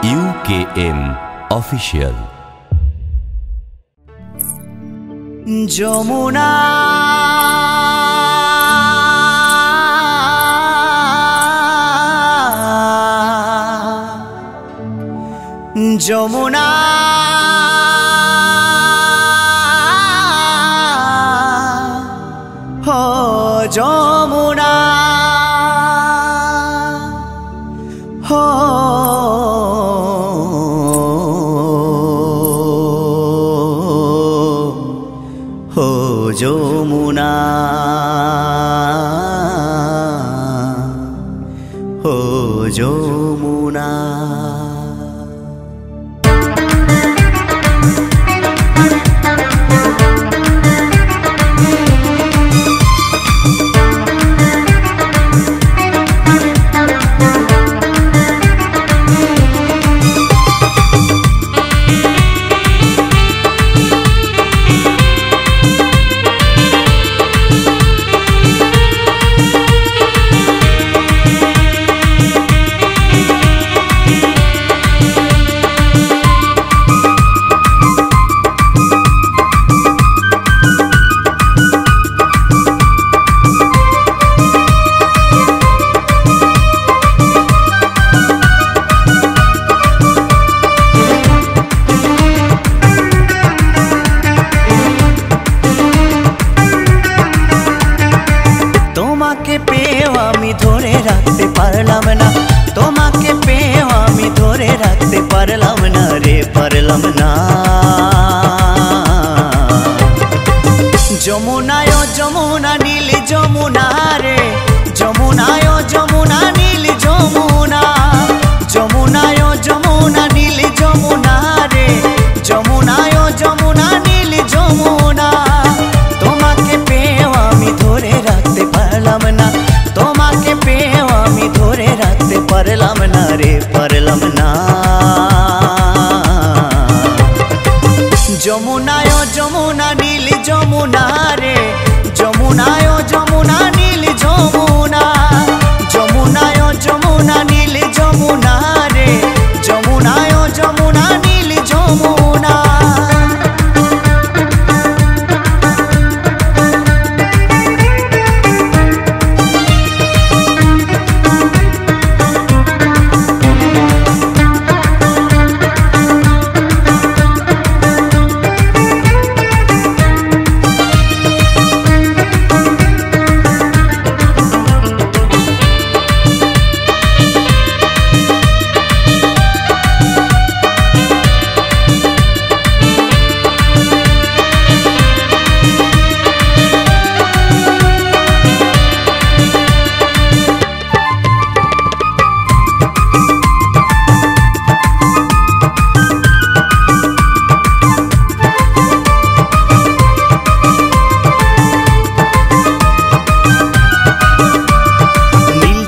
UKM Official Jamuna Jamuna হো যমুনা হো হো যমুনা হো যমুনা তোমাকে পেয়েও আমি ধরে রাখতে পারলাম না, তোমাকে পেয়েও আমি ধরে রাখতে পারলাম না রে, পারলাম না। যমুনায় যমুনা নীল যমুনা রে, যমুনায় যমুনা নীল যমুনা, যমুনায় যমুনা নীল যমুনা রে, যমুনায় যমুনা নীল যমুনা। তোমাকে পেয়েও আমি ধরে রাখতে পারলাম না, তোমাকে পেয়েও আমি ধরে রাখতে পারলাম না রে, পারলাম না। যমুনায় যমুনা নীল যমুনা রে, যমুনায় যমুনা নীল যমুনা, যমুনায় যমুনা নীল যমুনা রে, যমুনায় যমুনা নীল যমুনা।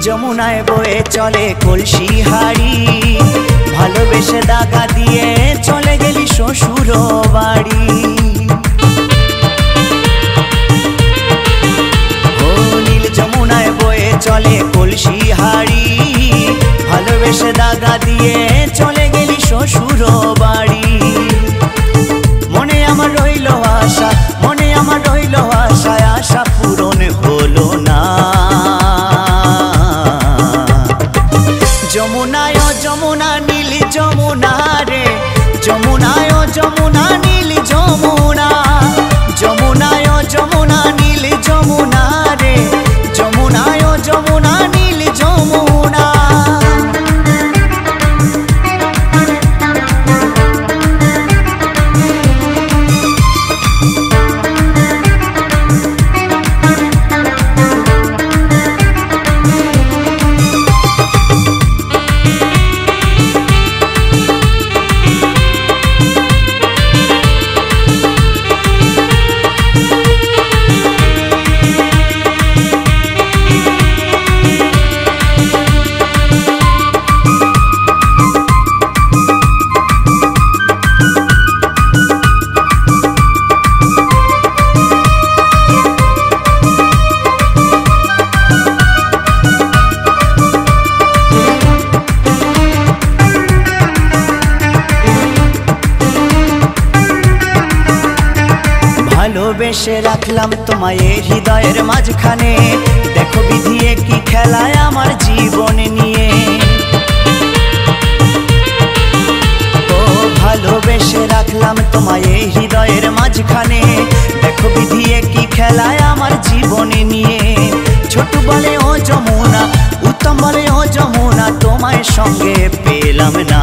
যমুনায় বয়ে চলে কলসি হাড়ি, ভালোবেসে দাগা দিয়ে চলে গেলি শ্বশুর বাড়ি। ও নীল যমুনায় বয়ে চলে কলসি হাড়ি, ভালোবেসে দাগা দিয়ে চলে গেলি শ্বশুর বাড়ি। মনে আমার রইল আশা, মনে আমার রইল আশা, আশা পূরণ হলো না। যমুনায় যমুনা নীল যমুনা রে, যমুনায় যমুনা নীল যমুনা, যমুনায় যমুনা নীল যমুনা রে, যমুনায় যমুনা নীল যমুনা। ভালোবেসে রাখলাম তোমায় হৃদয়ের মাঝখানে, দেখো বিধিয়ে কি খেলায় আমার জীবন নিয়ে। ও ভালোবেসে রাখলাম তোমায় হৃদয়ের মাঝখানে, দেখো বিধিয়ে কি খেলায় আমার জীবন নিয়ে। ছোট বলে ও যমুনা, উত্তম বলে ও যমুনা, তোমায় সঙ্গে পেলাম না।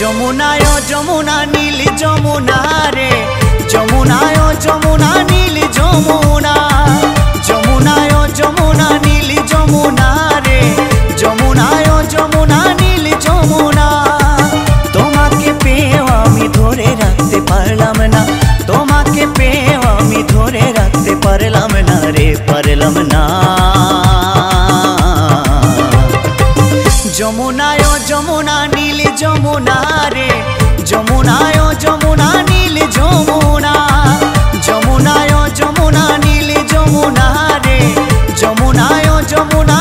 যমুনায় ও যমুনা নীল যমুনা রে, যমুনায় ও যমুনা নীল যমুনা, যমুনায় ও যমুনা নীল যমুনা রে, যমুনায় ও যমুনা নীল যমুনা। তোমাকে পেয়েও আমি ধরে রাখতে পারলাম না, তোমাকে পেয়েও আমি ধরে রাখতে পারলাম না রে, পারলাম না। যমুনায় ও যমুনা নীল যমুনা রে, যমুনায় ও যমুনা নীল যমুনা, যমুনায় ও যমুনা নীল যমুনা রে, যমুনায় ও যমুনা